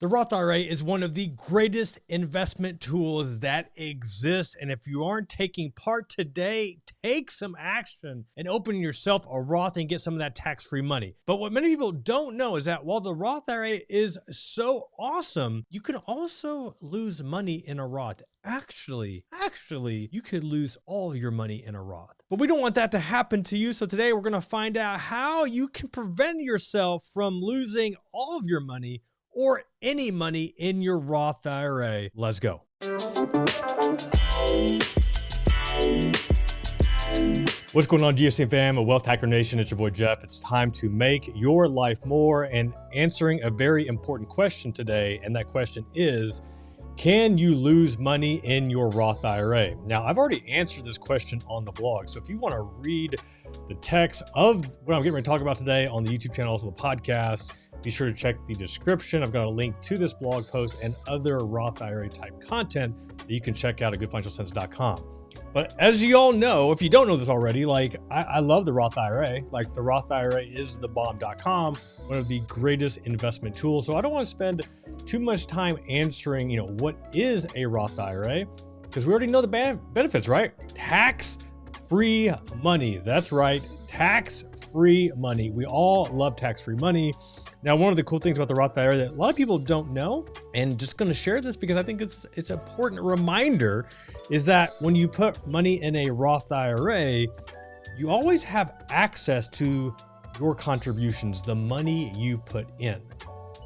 The Roth IRA is one of the greatest investment tools that exist. And if you aren't taking part today, take some action and open yourself a Roth and get some of that tax-free money. But what many people don't know is that while the Roth IRA is so awesome, you can also lose money in a Roth. Actually, you could lose all of your money in a Roth. But we don't want that to happen to you. So today we're going to find out how you can prevent yourself from losing all of your money or any money in your Roth IRA. Let's go. What's going on, GSC fam, Wealth Hacker Nation? It's your boy Jeff. It's time to make your life more and answering a very important question today. And that question is, can you lose money in your Roth IRA? Now, I've already answered this question on the blog. So if you want to read the text of what I'm getting ready to talk about today on the YouTube channel, also the podcast, be sure to check the description. I've got a link to this blog post and other Roth IRA type content that you can check out at goodfinancialsense.com. But as you all know, if you don't know this already, I love the Roth IRA. The Roth IRA is thebomb.com, one of the greatest investment tools. So I don't want to spend too much time answering, what is a Roth IRA? Because we already know the benefits, right? Tax-free money. That's right. Tax-free money. We all love tax-free money. Now, one of the cool things about the Roth IRA that a lot of people don't know, and just going to share this because I think it's an important reminder, is that when you put money in a Roth IRA, you always have access to your contributions, the money you put in,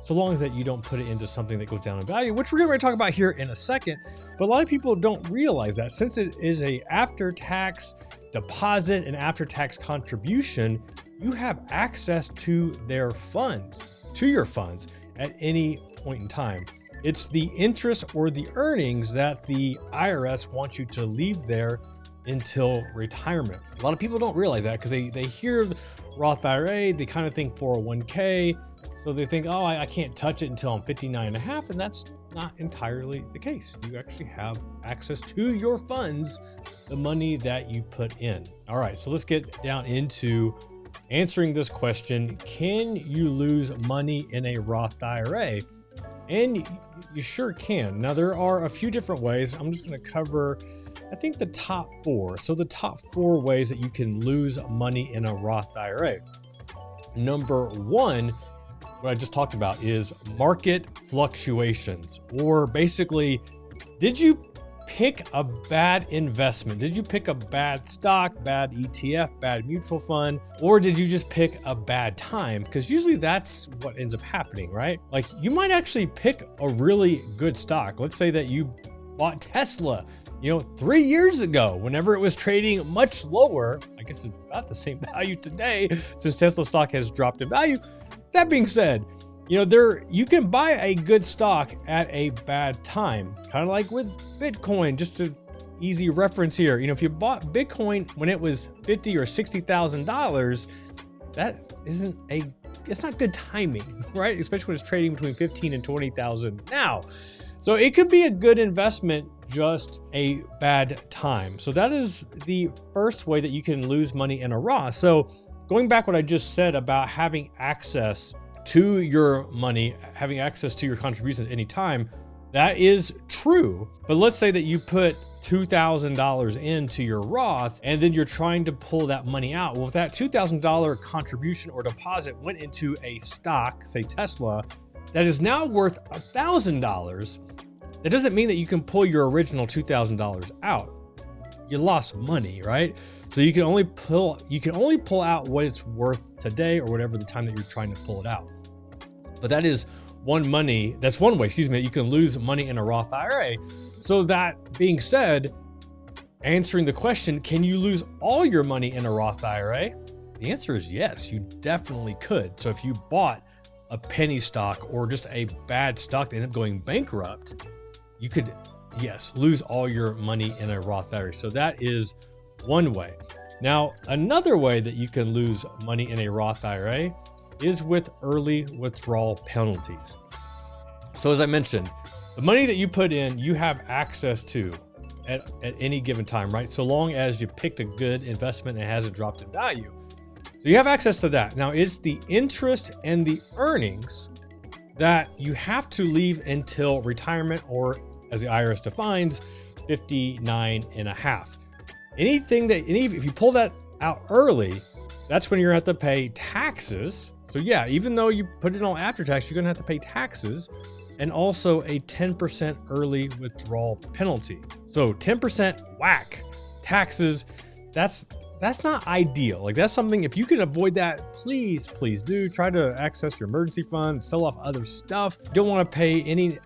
so long as that you don't put it into something that goes down in value, which we're going to talk about here in a second. But a lot of people don't realize that since it is a after-tax deposit and after-tax contribution, you have access to their funds, to your funds at any point in time. It's the interest or the earnings that the IRS wants you to leave there until retirement. A lot of people don't realize that because they hear Roth IRA, they kind of think 401k. So they think, oh, I can't touch it until I'm 59 and a half. And that's not entirely the case. You actually have access to your funds, the money that you put in. All right, so let's get down into answering this question. Can you lose money in a Roth IRA? And you sure can. Now, there are a few different ways. I'm just going to cover, I think, the top four. So the top four ways that you can lose money in a Roth IRA. Number one, what I just talked about, is market fluctuations, or basically, did you pick a bad investment? Did you pick a bad stock, bad ETF, bad mutual fund, or did you just pick a bad time? Because usually that's what ends up happening, right? You might actually pick a really good stock. Let's say that you bought Tesla, 3 years ago, whenever it was trading much lower. I guess it's about the same value today since Tesla stock has dropped in value. That being said, you can buy a good stock at a bad time, kind of like with Bitcoin. Just an easy reference here. If you bought Bitcoin when it was $50,000 or $60,000, it's not good timing, right? Especially when it's trading between 15 and 20,000 now. So it could be a good investment, just a bad time. So that is the first way that you can lose money in a Roth. So going back what I just said about having access to your money, having access to your contributions anytime, that is true. But let's say that you put $2,000 into your Roth and then you're trying to pull that money out. Well, if that $2,000 contribution or deposit went into a stock, say Tesla, that is now worth $1,000, that doesn't mean that you can pull your original $2,000 out. You lost money, right? So you can only pull out what it's worth today or whatever the time that you're trying to pull it out. But that's one way, that you can lose money in a Roth IRA. So that being said, answering the question, can you lose all your money in a Roth IRA? The answer is yes, you definitely could. So if you bought a penny stock or just a bad stock that ended up going bankrupt, you could, yes, lose all your money in a Roth IRA. So that is one way. Now, another way that you can lose money in a Roth IRA is with early withdrawal penalties. So as I mentioned, the money that you put in, you have access to at any given time, right? So long as you picked a good investment and it hasn't dropped in value. So you have access to that. Now it's the interest and the earnings that you have to leave until retirement, or as the IRS defines, 59 and a half. If you pull that out early, that's when you're going to have to pay taxes. So yeah, even though you put it on after tax, you're going to have to pay taxes and also a 10% early withdrawal penalty. So 10% whack taxes, that's not ideal. Like, that's something, if you can avoid that, please do. Try to access your emergency fund, sell off other stuff. You don't want to pay any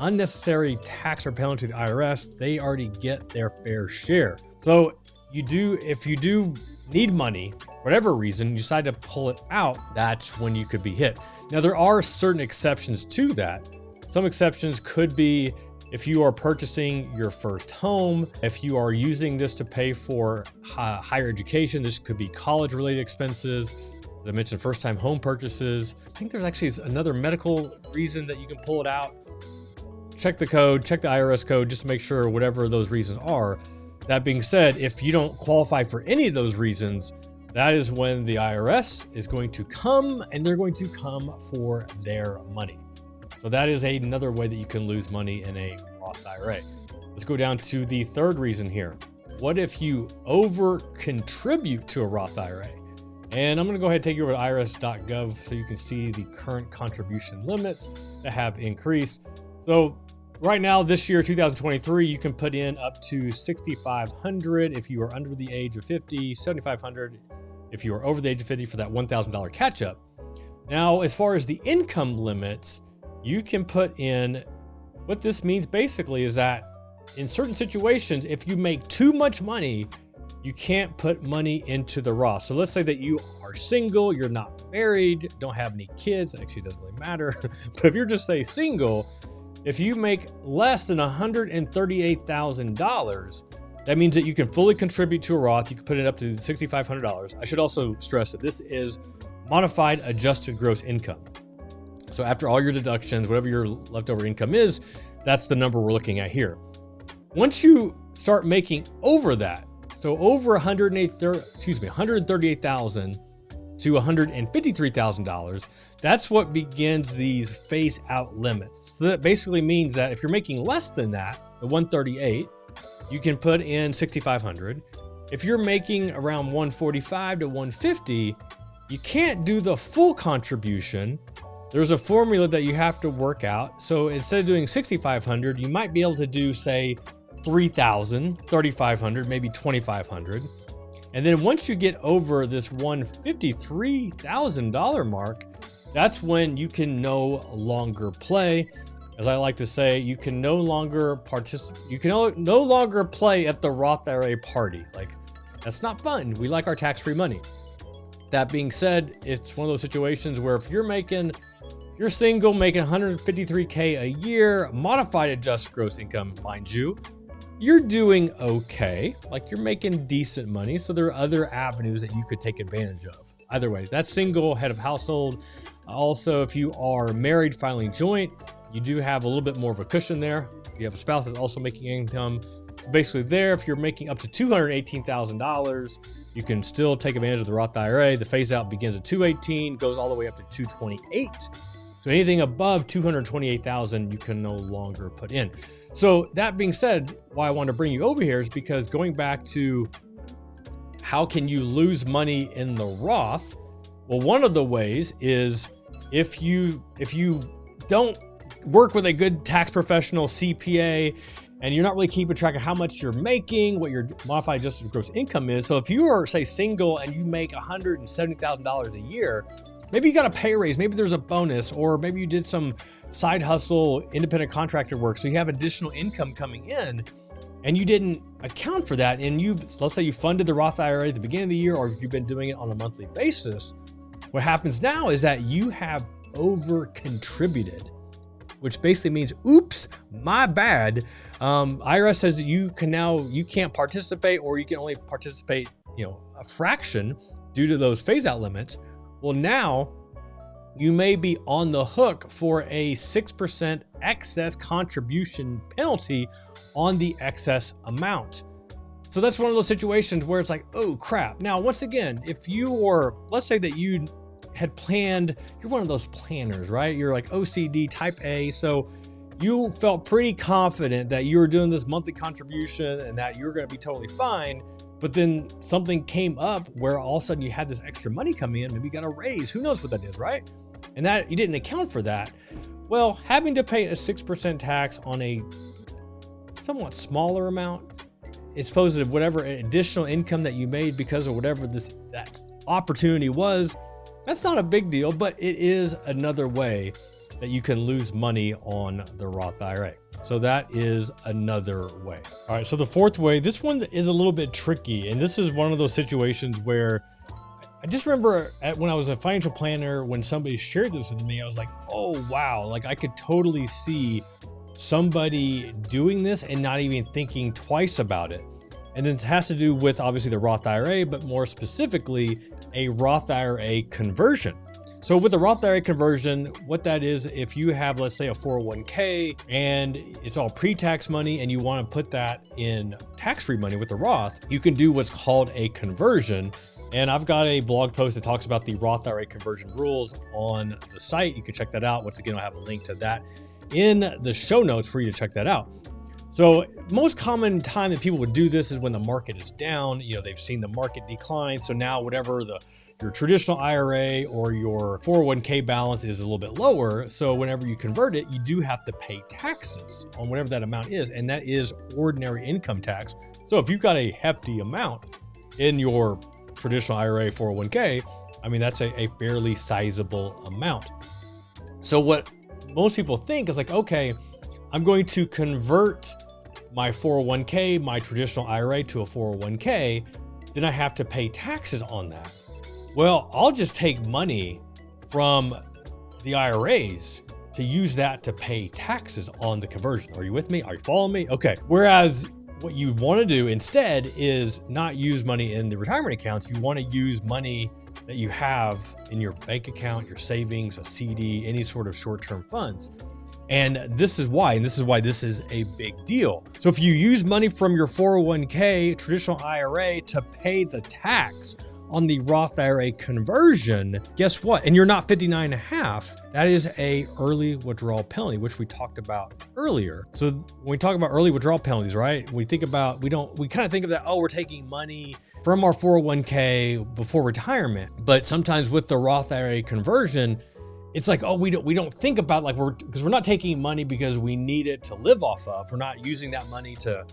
unnecessary tax or penalty to the IRS. They already get their fair share. So if you do need money, whatever reason, you decide to pull it out, that's when you could be hit. Now, there are certain exceptions to that. Some exceptions could be if you are purchasing your first home, if you are using this to pay for higher education. This could be college-related expenses. As I mentioned, first-time home purchases. I think there's actually another medical reason that you can pull it out. Check the code, check the IRS code, just to make sure whatever those reasons are. That being said, if you don't qualify for any of those reasons, that is when the IRS is going to come, and they're going to come for their money. So that is another way that you can lose money in a Roth IRA. Let's go down to the third reason here. What if you over contribute to a Roth IRA? And I'm going to go ahead and take you over to irs.gov so you can see the current contribution limits that have increased. So right now, this year, 2023, you can put in up to $6,500 if you are under the age of 50, $7,500 if you are over the age of 50 for that $1,000 catch up. Now, as far as the income limits, you can put in, what this means basically is that in certain situations, if you make too much money, you can't put money into the Roth. So let's say that you are single, you're not married, don't have any kids. Actually, it doesn't really matter. But if you're just, say, single, if you make less than $138,000, that means that you can fully contribute to a Roth. You can put it up to $6,500. I should also stress that this is modified adjusted gross income. So after all your deductions, whatever your leftover income is, that's the number we're looking at here. Once you start making over that, so over $138,000 to $153,000, that's what begins these phase out limits. So that basically means that if you're making less than that, the 138, you can put in $6,500. If you're making around 145 to 150, you can't do the full contribution. There's a formula that you have to work out. So instead of doing $6,500, you might be able to do, say, $3,000, $3,500, maybe $2,500. And then once you get over this $153,000 mark, that's when you can no longer play. As I like to say, you can no longer participate. You can no longer play at the Roth IRA party. Like, that's not fun. We like our tax-free money. That being said, it's one of those situations where if you're single, making $153K a year, modified adjusted gross income, mind you, you're doing okay. Like, you're making decent money. So there are other avenues that you could take advantage of. Either way, that's single, head of household. Also, if you are married, filing joint, you do have a little bit more of a cushion there. If you have a spouse that's also making income. So basically there, if you're making up to $218,000, you can still take advantage of the Roth IRA. The phase out begins at $218,000, goes all the way up to $228,000. So anything above $228,000, you can no longer put in. So that being said, why I want to bring you over here is because going back to how can you lose money in the Roth? Well, one of the ways is if you don't work with a good tax professional, CPA, and you're not really keeping track of how much you're making, what your modified adjusted gross income is. So if you are, say, single and you make $170,000 a year, maybe you got a pay raise, maybe there's a bonus, or maybe you did some side hustle, independent contractor work. So you have additional income coming in and you didn't account for that. And let's say you funded the Roth IRA at the beginning of the year, or you've been doing it on a monthly basis. What happens now is that you have over contributed, which basically means, oops, my bad. IRS says that you can't participate, or you can only participate, a fraction due to those phase out limits. Well, now you may be on the hook for a 6% excess contribution penalty on the excess amount. So that's one of those situations where it's like, oh crap. Now, once again, let's say that you had planned, you're one of those planners, right? You're like OCD type A. So you felt pretty confident that you were doing this monthly contribution and that you're going to be totally fine. But then something came up where all of a sudden you had this extra money come in, maybe you got a raise, who knows what that is, right? And that you didn't account for that. Well, having to pay a 6% tax on a somewhat smaller amount, it's supposed to whatever additional income that you made because of whatever that opportunity was, that's not a big deal, but it is another way that you can lose money on the Roth IRA. So that is another way. All right, so the fourth way, this one is a little bit tricky. And this is one of those situations where I just remember when I was a financial planner, when somebody shared this with me, I was like, oh, wow. Like I could totally see somebody doing this and not even thinking twice about it. And then it has to do with obviously the Roth IRA, but more specifically, a Roth IRA conversion. So with the Roth IRA conversion, what that is, if you have, let's say, a 401k and it's all pre-tax money and you want to put that in tax-free money with the Roth, you can do what's called a conversion. And I've got a blog post that talks about the Roth IRA conversion rules on the site. You can check that out. Once again, I'll have a link to that in the show notes for you to check that out. So most common time that people would do this is when the market is down, they've seen the market decline. So now whatever your traditional IRA or your 401k balance is a little bit lower. So whenever you convert it, you do have to pay taxes on whatever that amount is. And that is ordinary income tax. So if you've got a hefty amount in your traditional IRA 401k, that's a fairly sizable amount. So what most people think is like, okay, I'm going to convert my 401k, my traditional IRA to a 401k, then I have to pay taxes on that. Well, I'll just take money from the IRAs to use that to pay taxes on the conversion. Are you with me? Are you following me? Okay. Whereas what you want to do instead is not use money in the retirement accounts. You want to use money that you have in your bank account, your savings, a CD, any sort of short-term funds. And this is why this is a big deal. So if you use money from your 401k, traditional IRA to pay the tax on the Roth IRA conversion, guess what? And you're not 59 and a half, that is a early withdrawal penalty, which we talked about earlier. So when we talk about early withdrawal penalties, right? We kind of think of that, oh, we're taking money from our 401k before retirement. But sometimes with the Roth IRA conversion, it's like, oh, we don't think about because we're not taking money because we need it to live off of. We're not using that money to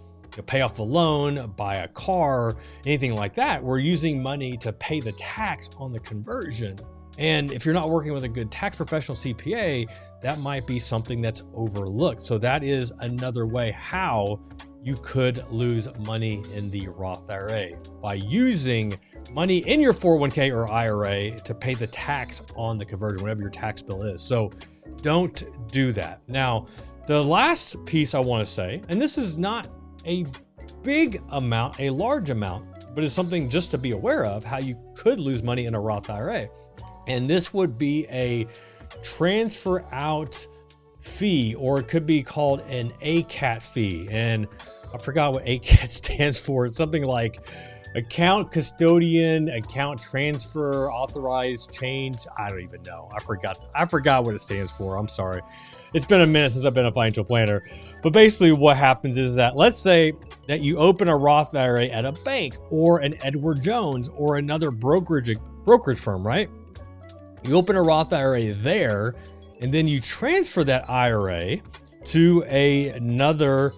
pay off a loan, buy a car, anything like that. We're using money to pay the tax on the conversion. And if you're not working with a good tax professional CPA, that might be something that's overlooked. So that is another way how you could lose money in the Roth IRA, by using money in your 401k or IRA to pay the tax on the conversion, whatever your tax bill is. So don't do that. Now, the last piece I want to say, and this is not a big amount, a large amount, but it's something just to be aware of how you could lose money in a Roth IRA. And this would be a transfer out fee, or it could be called an ACAT fee. And I forgot what ACAT stands for. It's something like account custodian, account transfer, authorized change. I don't even know. I forgot what it stands for. I'm sorry. It's been a minute since I've been a financial planner. But basically what happens is that, let's say that you open a Roth IRA at a bank or an Edward Jones or another brokerage firm, right? You open a Roth IRA there, and then you transfer that IRA to another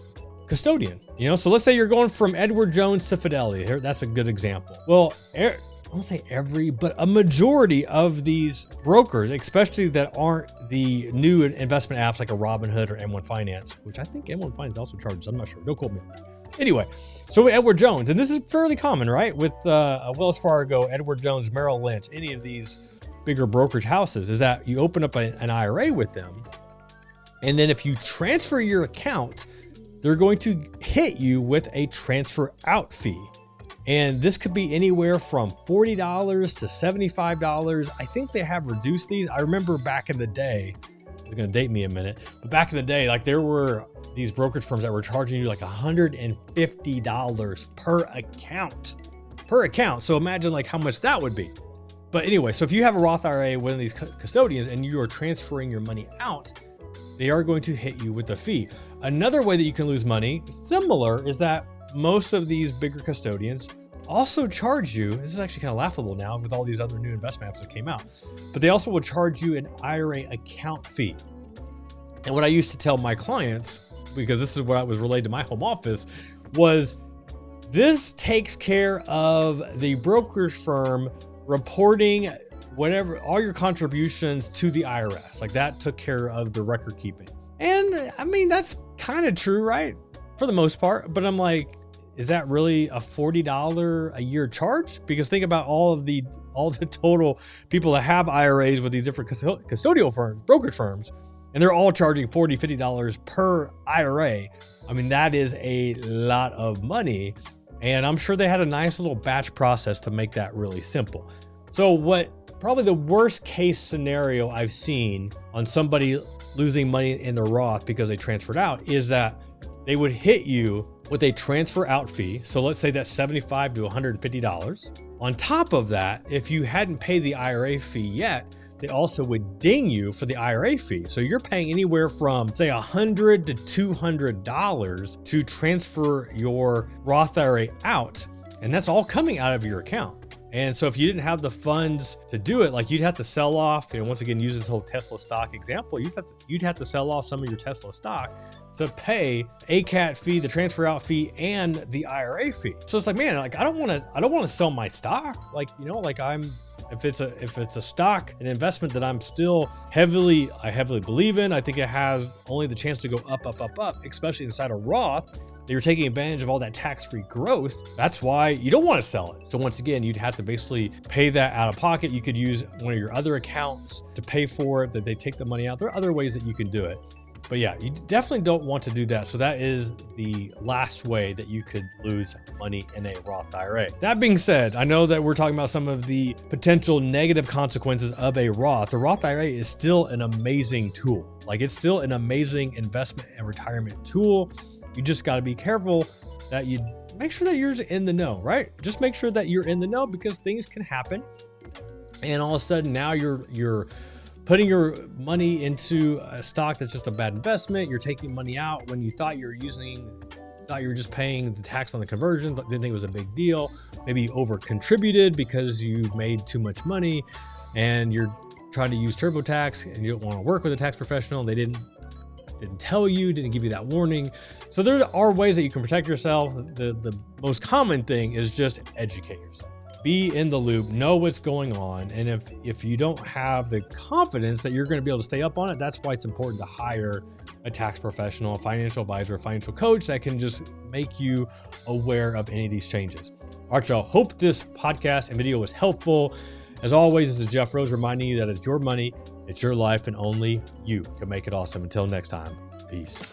custodian. So let's say you're going from Edward Jones to Fidelity. That's a good example. Well, I won't say every, but a majority of these brokers, especially that aren't the new investment apps like a Robinhood or M1 Finance, which I think M1 Finance also charges. I'm not sure. Don't quote me on that. Anyway, so Edward Jones, and this is fairly common, right? With Wells Fargo, Edward Jones, Merrill Lynch, any of these bigger brokerage houses, is that you open up an IRA with them. And then if you transfer your account, they're going to hit you with a transfer out fee. And this could be anywhere from $40 to $75. I think they have reduced these. I remember back in the day, it's going to date me a minute, but back in the day, there were these brokerage firms that were charging you $150 per account. So imagine how much that would be. But anyway, so if you have a Roth IRA, one of these custodians, and you are transferring your money out, they are going to hit you with a fee. Another way that you can lose money, similar, is that most of these bigger custodians also charge you, this is actually kind of laughable now with all these other new investment apps that came out, but they also will charge you an IRA account fee. And what I used to tell my clients, because this is what was relayed to my home office, was this takes care of the brokerage firm reporting whatever, all your contributions to the IRS. Like that took care of the record keeping. And I mean, that's kind of true, right? For the most part. But I'm like, is that really a $40 a year charge? Because think about all the total people that have IRAs with these different custodial firms, brokerage firms, and they're all charging $40, $50 per IRA. I mean, that is a lot of money. And I'm sure they had a nice little batch process to make that really simple. So what probably the worst case scenario I've seen on somebody losing money in the Roth because they transferred out is that they would hit you with a transfer out fee. So let's say that's $75 to $150. On top of that, if you hadn't paid the IRA fee yet, they also would ding you for the IRA fee. So you're paying anywhere from say $100 to $200 to transfer your Roth IRA out. And that's all coming out of your account. And so if you didn't have the funds to do it, like you'd have to sell off, once again, use this whole Tesla stock example, you'd have to sell off some of your Tesla stock to pay ACAT fee, the transfer out fee, and the IRA fee. So it's like, man, like I don't want to sell my stock. Like, if it's a stock, an investment that I'm still heavily believe in, I think it has only the chance to go up, up, up, up, especially inside a Roth. You're taking advantage of all that tax-free growth. That's why you don't want to sell it. So once again, you'd have to basically pay that out of pocket. You could use one of your other accounts to pay for it, that they take the money out. There are other ways that you can do it. But yeah, you definitely don't want to do that. So that is the last way that you could lose money in a Roth IRA. That being said, I know that we're talking about some of the potential negative consequences of a Roth. The Roth IRA is still an amazing tool. Like it's still an amazing investment and retirement tool. You just got to be careful that you make sure that you're in the know, right? Just make sure that you're in the know because things can happen. And all of a sudden now you're putting your money into a stock that's just a bad investment. You're taking money out when you thought you were just paying the tax on the conversion, didn't think it was a big deal. Maybe you over contributed because you made too much money and you're trying to use TurboTax and you don't want to work with a tax professional. They didn't tell you, didn't give you that warning. So there are ways that you can protect yourself. The most common thing is just educate yourself. Be in the loop, know what's going on. And if you don't have the confidence that you're going to be able to stay up on it, that's why it's important to hire a tax professional, a financial advisor, a financial coach that can just make you aware of any of these changes. All right, y'all. Hope this podcast and video was helpful. As always, this is Jeff Rose reminding you that it's your money, it's your life, and only you can make it awesome. Until next time, peace.